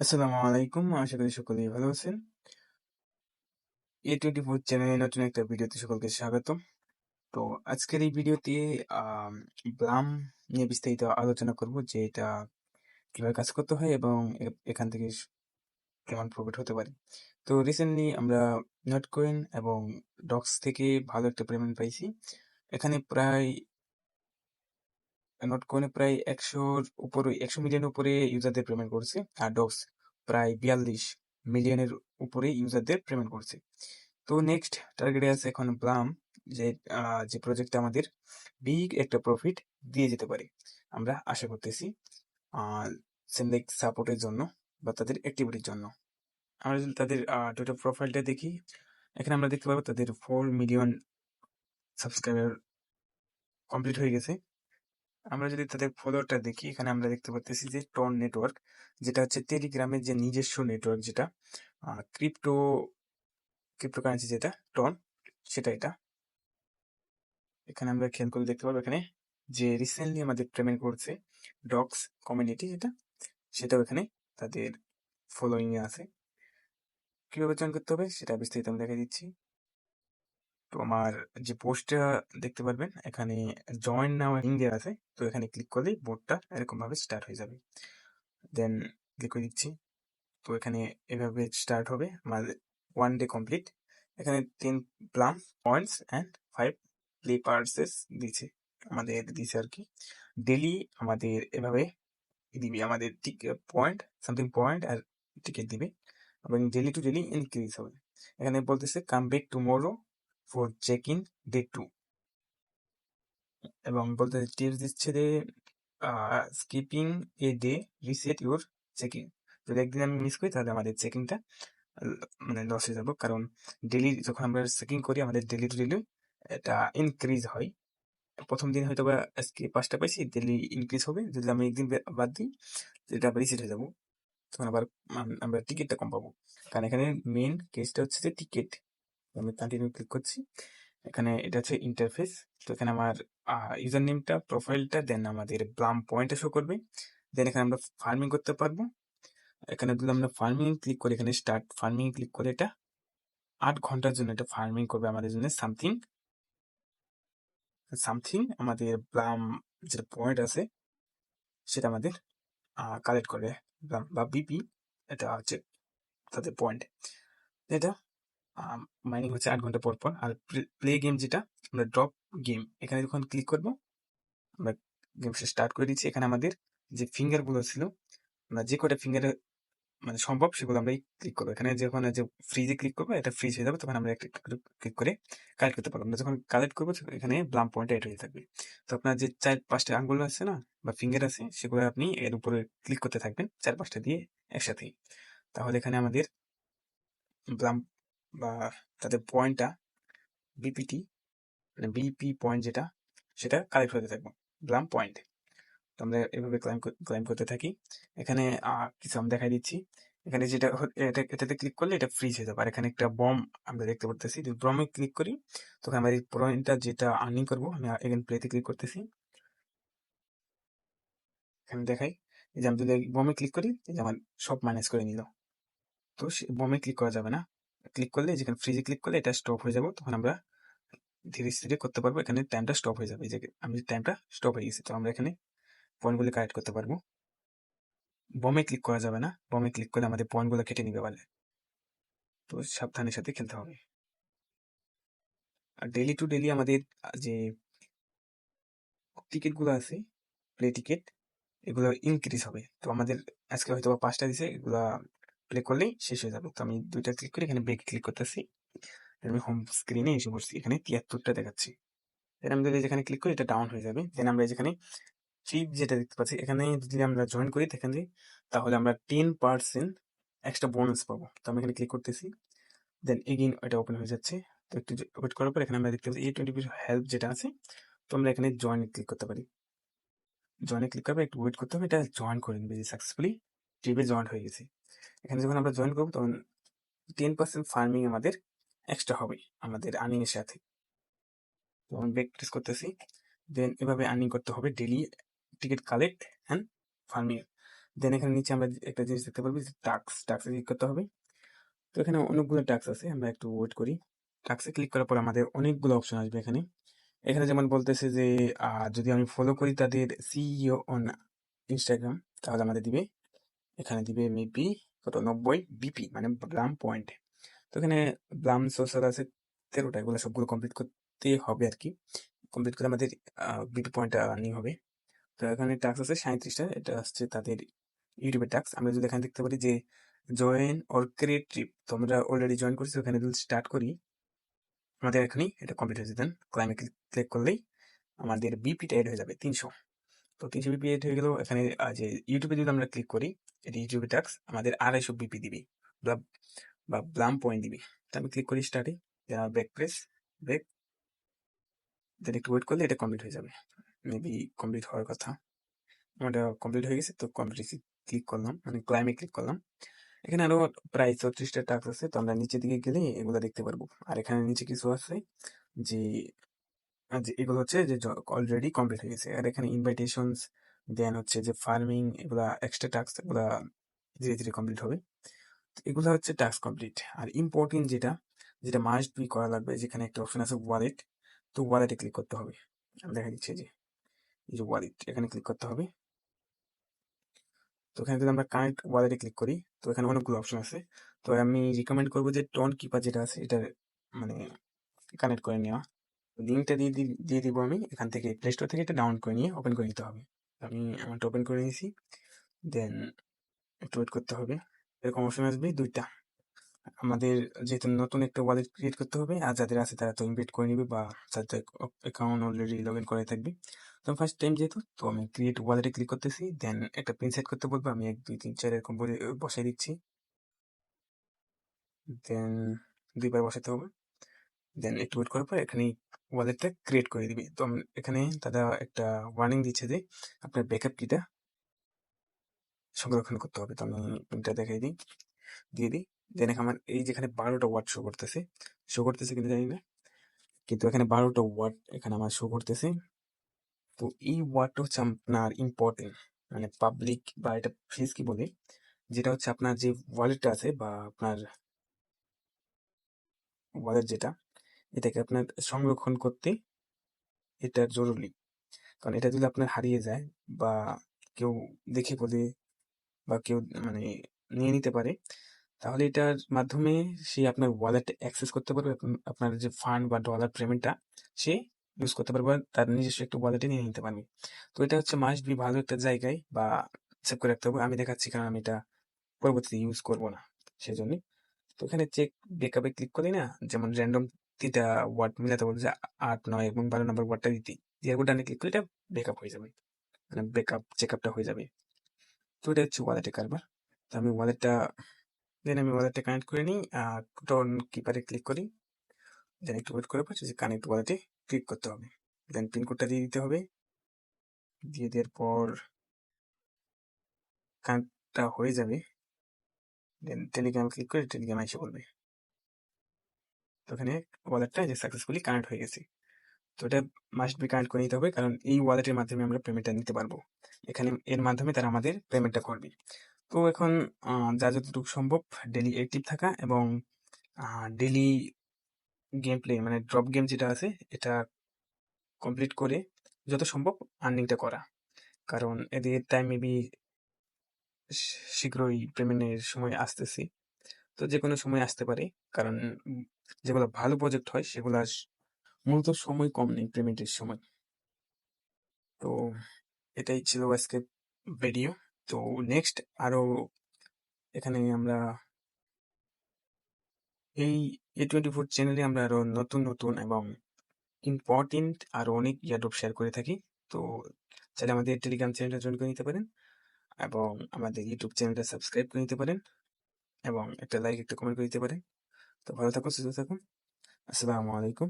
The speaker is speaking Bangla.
আসসালামু আলাইকুম। আশা করি সকলেই ভালো আছেন। A24 চ্যানেলে নতুন একটা ভিডিওতে সকলকে স্বাগতম। তো আজকের এই ভিডিওতে আম ব্লাম নিয়ে বিস্তারিত আলোচনা করব যে এটা কিভাবে কাজ করতে হয় এবং এখান থেকে কেমন প্রফিট হতে পারে। তো রিসেন্টলি আমরা নটকয়েন এবং ডক্স থেকে ভালো একটা পেমেন্ট পাইছি। এখানে প্রায় নটকয়েনে প্রায় 100 মিলিয়ন উপরে ইউজারদের পেমেন্ট করছে। আর ডক্স প্রায় 42 মিলিয়নের উপরে ইউজারদের পেমেন্ট করছে। তো নেক্সট টার্গেটে আছে এখন প্লাম, যে যে প্রজেক্টটা আমাদের বিগ একটা প্রফিট দিয়ে যেতে পারে আমরা আশা করতেছি, সেম লাইক সাপোর্টের জন্য বা তাদের অ্যাক্টিভিটির জন্য। আমরা যদি তাদের টোটাল প্রোফাইলটা দেখি, এখানে আমরা দেখতে পাবো তাদের 4 মিলিয়ন সাবস্ক্রাইবার কমপ্লিট হয়ে গেছে। আমরা যদি তাদের ফলোয়ারটা দেখি, এখানে আমরা দেখতে পাচ্ছি যে টন নেটওয়ার্ক, যেটা হচ্ছে টেলিগ্রামের যে নিজস্ব নেটওয়ার্ক, যেটা ক্রিপ্টোকারেন্সি যেটা টন, সেটা এটা। এখানে আমরা খেয়াল করে দেখতে পাবো এখানে যে রিসেন্টলি আমাদের পেমেন্ট করছে ডক্স কমিউনিটি, যেটা সেটাও এখানে তাদের ফলোয়িং এ আছে। কিভাবে জয়েন করতে হবে সেটা বিস্তারিত আমি দেখা দিচ্ছি। তো আমার যে পোস্টটা দেখতে পারবেন এখানে জয়েন নাও ইন্ডিয়া আছে, তো এখানে ক্লিক করলেই বোর্ডটা এরকম ভাবে স্টার্ট হয়ে যাবে। দেন ক্লিক করে দিচ্ছি। তো এখানে এভাবে স্টার্ট হবে আমাদের 1 ডে কমপ্লিট। এখানে 10 plum points and 5 play purchase দিছে, আমাদের দিছে আর কি। ডেলি আমাদের এভাবে দিবে, আমাদের পয়েন্ট সামথিং পয়েন্ট আর টিকিট দিবে এবং ডেলি টু ডেলি ইনক্রিজ হবে। এখানে বলতেছে come back tomorrow for check in day 2, এবং বলতে টিপস দিচ্ছে যে skipping a day reset your checking. যদি একদিন আমি মিস করি তাহলে আমাদের চেকিংটা মানে লস হয়ে যাবো, কারণ ডেলি যখন আমরা চেকিং করি আমাদের ডেলি টু ডেলি এটা ইনক্রিজ হয়। প্রথম দিন হয়তো বা আজকে 5টা পাইছি, ডেলি ইনক্রিজ হবে। যদি আমি একদিন বাদ দিই এটা আবার রিসেট হয়ে যাবো, তখন আবার আমরা টিকিটটা কম পাবো। কারণ এখানে মেইন কেসটা হচ্ছে যে টিকিট। আমি কন্টিনিউ ক্লিক করছি। এখানে এটা হচ্ছে ইন্টারফেস। তো এখানে আমার ইউজার নেমটা, প্রোফাইলটা, দেন আমাদের প্লাম পয়েন্টটা শো করবে। দেন এখানে আমরা ফার্মিং করতে পারবো। এখানে যদি আমরা ফার্মিং ক্লিক করি, এখানে স্টার্ট ফার্মিং ক্লিক করে এটা 8 ঘন্টার জন্য এটা ফার্মিং করবে আমাদের জন্য সামথিং সামথিং আমাদের প্লাম যেটা পয়েন্ট আছে সেটা আমাদের কালেক্ট করবে বা বিপি, এটা হচ্ছে তাদের পয়েন্ট। এটা মাইনিং হচ্ছে 8 ঘন্টা পর পর। আর প্লে গেম যেটা আমরা ড্রপ গেম, এখানে যখন ক্লিক করবো আমরা গেম স্টার্ট করে দিচ্ছি। এখানে আমাদের যে ফিঙ্গার গুলো ছিল, আমরা যে কটা ফিঙ্গারে মানে সম্ভব সেগুলো আমরা ক্লিক করবো। এখানে যখন যে ফ্রিজে ক্লিক করবো এটা ফ্রিজ হয়ে যাবে, তখন আমরা একটা ক্লিক করে কালেক্ট করতে পারবো। আমরা যখন কালেক্ট করবো এখানে ব্লাম পয়েন্ট এড হয়ে থাকবে। তো আপনার যে 4-5টা আঙ্গুল আছে না বা ফিঙ্গার আছে, সেগুলো আপনি এর উপরে ক্লিক করতে থাকবেন 4-5টা দিয়ে একসাথে। তাহলে এখানে আমাদের ব্লাম বা তাদের পয়েন্টটা বিপিটি মানে বিপি পয়েন্ট যেটা, সেটা কালেক্ট হতে থাকবো ব্লাম পয়েন্ট। তো আমরা এভাবে ক্লাইম করতে থাকি। এখানে কিছু আমি দেখাই দিচ্ছি। এখানে যেটা এটাতে ক্লিক করলে এটা ফ্রিজ হয়ে যাবে। আর এখানে একটা বম আমরা দেখতে পারতেছি। যদি বমে ক্লিক করি তখন আমার এই পয়েন্টটা যেটা আর্নিং করবো, আমি এখানে প্লেতে ক্লিক করতেছি। এখানে দেখাই এই যে আমি যদি বমে ক্লিক করি, এই যে আমার সব মাইনাস করে নিল। তো বমে ক্লিক করা যাবে না। ক্লিক করলে যেখানে ফ্রিজে ক্লিক করলে এটা স্টপ হয়ে যাবে, তখন আমরা ধীরে ধীরে করতে পারবো। এখানে টাইমটা স্টপ হয়ে যাবে, এই যে আমি টাইমটা স্টপ হয়ে গেছে। তো আমরা এখানে পয়েন্টগুলো কালেক্ট করতে পারবো। বমে ক্লিক করা যাবে না, বমে ক্লিক করলে আমাদের পয়েন্টগুলো কেটে নিবে বলে। তো সাবধানের সাথে খেলতে হবে। আর ডেলি টু ডেলি আমাদের যে টিকিট গুলো আছে, প্লে টিকিট, এগুলো ইনক্রিজ হবে। তো আমাদের আজকে হয়তো বা 5টা দিছে, এগুলা প্লে করলেই শেষ হয়ে যাবে। তো আমি 2টা ক্লিক করে এখানে ব্রেক ক্লিক করতেছি। আমি হোম স্ক্রিনে এসে পড়ছি, এখানে 73টা দেখাচ্ছি। দেন আমি যদি যেখানে ক্লিক করি এটা ডাউন হয়ে যাবে। দেন আমরা যেখানে ট্রিপ যেটা দেখতে পাচ্ছি, এখানে যদি আমরা জয়েন করি এখানে, তাহলে আমরা 10% এক্সট্রা বোনাস পাবো। তো আমি এখানে ক্লিক করতেছি। দেন এগেইন এটা ওপেন হয়ে যাচ্ছে। তো একটু ওয়েট করার পর এখানে আমরা দেখতে পাচ্ছি A24 হেল্প যেটা আছে, তো আমরা এখানে জয়েনে ক্লিক করতে পারি। জয়েনে ক্লিক করবো, একটু ওয়েট করতে হবে, এটা জয়েন করে নেবে যে সাকসেসফুলি ট্রিপে জয়েন হয়ে গেছে। এখানে যখন আমরা জয়েন করবো তখন 10% ফার্মিং আমাদের এক্সট্রা হবে আমাদের আর্নিং এর সাথে। তো আমি ব্যাক প্রেস করতেছি। দেন এভাবে আর্নিং করতে হবে daily ticket collect and farming. Then এখানে নিচে আমরা একটা জিনিস দেখতে পারবো যে টাস্কে ক্লিক করতে হবে। তো এখানে অনেকগুলো টাস্ক আছে, আমরা একটু ওয়েট করি। টাস্কে ক্লিক করার পর আমাদের অনেকগুলো অপশন আসবে এখানে। এখানে যেমন বলতেছে যে যদি আমি ফলো করি তাদের সিইও অন ইনস্টাগ্রাম, তাহলে আমাদের দিবে, এখানে দিবে মেবি কত 90 বিপি মানে গ্রাম পয়েন্ট। তো এখানে ব্লাম সোশ্যাল আছে 13টা, এগুলো সবগুলো কমপ্লিট করতে হবে আর কি। কমপ্লিট করে আমাদের বিপি পয়েন্টটা আর্নিং হবে। তো এখানে টাস্ক আছে 37টা, এটা হচ্ছে তাদের ইউটিউবের টাস্ক। আমরা যদি এখানে দেখতে পারি যে জয়েন অর ক্রিয়েট ট্রিপ, তো আমরা অলরেডি জয়েন করছি, ওখানে যদি স্টার্ট করি আমাদের এখনই এটা কমপ্লিট হয়ে যেতেন। ক্লাইমে ক্লিক করলেই আমাদের বিপিটা এড হয়ে যাবে 300। তো 300 বিপি এড হয়ে গেল। এখানে যে ইউটিউবে যদি আমরা ক্লিক করি, এটা ইউটিউবে টাস্ক আমাদের 250 বিপি দিবে বা ব্লাম পয়েন্ট দিবে। তো আমি ক্লিক করি স্টার্টে, ব্যাক প্রেস, ব্যাক, দেন একটু ওয়েট করলে এটা কমপ্লিট হয়ে যাবে। মেবি কমপ্লিট হওয়ার কথা, আমারটা কমপ্লিট হয়ে গেছে। তো কমপ্লিট ক্লিক করলাম, মানে ক্লাইমে ক্লিক করলাম। এখানে আরো প্রায় 34টা টাস্ক আছে, তো আমরা নিচের দিকে গেলে এগুলো দেখতে পারবো। আর এখানে নিচে কিছু আছে যে এগুলো হচ্ছে যে অলরেডি কমপ্লিট হয়ে গেছে। আর এখানে ইনভাইটেশনস, দেন হচ্ছে যে ফার্মিং, এগুলা এক্সট্রা টাস্ক, এগুলা ধীরে ধীরে কমপ্লিট হবে। তো এগুলো হচ্ছে টাস্ক কমপ্লিট। আর ইম্পর্টেন্ট যেটা যেটা মাস্ট বি করা লাগবে, যেখানে একটা অপশন আছে ওয়ালেট, তো ওয়ালেটে ক্লিক করতে হবে। আমি দেখা দিচ্ছি যে এই যে ওয়ালেট, এখানে ক্লিক করতে হবে। তো এখানে যদি আমরা কানেক্ট ওয়ালেটে ক্লিক করি, তো এখানে অনেকগুলো অপশন আছে। তো আমি রিকমেন্ড করবো যে টোন কিপার যেটা আছে এটা মানে কানেক্ট করে নেওয়া। লিঙ্কটা দিয়ে দিব আমি এখান থেকে, প্লে স্টোর থেকে এটা ডাউনলোড করে নিয়ে ওপেন করে নিতে হবে। আমি আমারটা ওপেন করে নিয়েছি। দেন একটু ওয়েট করতে হবে। এরকম অপশন আসবে দুইটা। আমাদের যেহেতু নতুন একটা ওয়ালেট ক্রিয়েট করতে হবে, আর যাদের আছে তারা তো ইনভাইট করে নিবে, বা যাদের অ্যাকাউন্ট অলরেডি লগ ইন করে থাকবে। তো ফার্স্ট টাইম যেহেতু, তো আমি ক্রিয়েট ওয়ালেটে ক্লিক করতেছি। দেন একটা পিন সেট করতে বলবো, আমি 1 2 3 4 এরকম বসাই দিচ্ছি। দেন 2বার বসাতে হবে। দেন একটু ওয়েট করার পর এখানে ওয়ালেটটা ক্রিয়েট করে দিবে। তো এখানে তারা একটা ওয়ার্নিং দিচ্ছে যে আপনার ব্যাকআপ কিটা সংরক্ষণ করতে হবে। তো আমি পিনটা দেখাই দিই, দিয়ে দিই। দেন আমার এই যেখানে 12টা ওয়ার্ড শো করতেছে কিন্তু জানি না, কিন্তু এখানে 12টা ওয়ার্ড এখানে আমার শো করতেছে। তো এই ওয়ার্ডটা হচ্ছে আপনার ইম্পর্টেন্ট, মানে পাবলিক বা এটা ফ্রেজ কি বলে, যেটা হচ্ছে আপনার যে ওয়ালেটটা আছে বা আপনার ওয়ালেট যেটা, এটাকে আপনার সংরক্ষণ করতে এটা জরুরি। কারণ এটা যদি আপনার হারিয়ে যায় বা কেউ দেখে বলে বা কেউ মানে নিয়ে নিতে পারে, তাহলে এটার মাধ্যমে সে আপনার ওয়ালেট অ্যাক্সেস করতে পারবে। আপনার যে ফান্ড বা ডলার পেমেন্টটা সে ইউজ করতে পারবে, তার নিজস্ব একটা ওয়ালেটে নিয়ে নিতে পারবে। তো এটা হচ্ছে মাস্ট বি ভালো একটা জায়গায় বা সেভ করে রাখতে হবে। আমি দেখাচ্ছি কারণ আমি এটা পরবর্তীতে ইউজ করবো না, সেজন্য। তো এখানে চেক ব্যাকআপে ক্লিক করি না, যেমন র্যান্ডম 3টা ওয়ার্ড মিলাতে বলছে, 8 9 এবং 12 নম্বর ওয়ার্ডটা দিতে, দিয়ে ডানে ক্লিক করে এটা ব্যাকআপ হয়ে যাবে, মানে ব্যাকআপ চেকআপটা হয়ে যাবে। তো এটা হচ্ছে ওয়ালেটে কারবার। তো আমি ওয়ালেটটা কানেক্ট করে নিই। টোন কিপারে ক্লিক করি। দেন একটু ওয়েট করে পাচ্ছি যে কানেক্ট ওয়ালেটে ক্লিক করতে হবে। দেন পিন কোডটা দিয়ে দিতে হবে। দিয়ে দেওয়ার পর কানেক্টটা হয়ে যাবে। দেন টেলিগ্রাম ক্লিক করে টেলিগ্রাম এসে বলবে। তো এখানে ওয়ালেটটা যে সাকসেসফুলি কানেক্ট হয়ে গেছে। তো এটা মাস্ট বি কানেক্ট করে নিতে হবে, কারণ এই ওয়ালেটের মাধ্যমে আমরা পেমেন্টটা নিতে পারবো। এখানে এর মাধ্যমে তারা আমাদের পেমেন্টটা করবে। তো এখন যা যতটুকু সম্ভব ডেলি অ্যাক্টিভ থাকা এবং ডেলি গেম প্লে মানে ড্রপ গেম যেটা আছে এটা কমপ্লিট করে যত সম্ভব আর্নিংটা করা। কারণ এদের টাইম মেবি শীঘ্রই পেমেন্টের সময় আসতেছে। তো যে কোনো সময় আসতে পারে, কারণ যেগুলো ভালো প্রজেক্ট হয় সেগুলো মূলত সময় কম নেই পেমেন্টের সময়। তো এটাই ছিল আজকে ভিডিও। তো নেক্সট আরো এখানে আমরা এই A24 চ্যানেলে আমরা আরো নতুন নতুন এবং ইম্পর্টেন্ট আরো অনেক ইয়ারড্রপ শেয়ার করে থাকি। তো চাইলে আমাদের টেলিগ্রাম চ্যানেলটা জয়েন করে নিতে পারেন এবং আমাদের ইউটিউব চ্যানেলটা সাবস্ক্রাইব করে নিতে পারেন এবং একটা লাইক একটা কমেন্ট করে দিতে পারেন। তো ভালো থাকুন, সুস্থ থাকুন। আসসালামু আলাইকুম।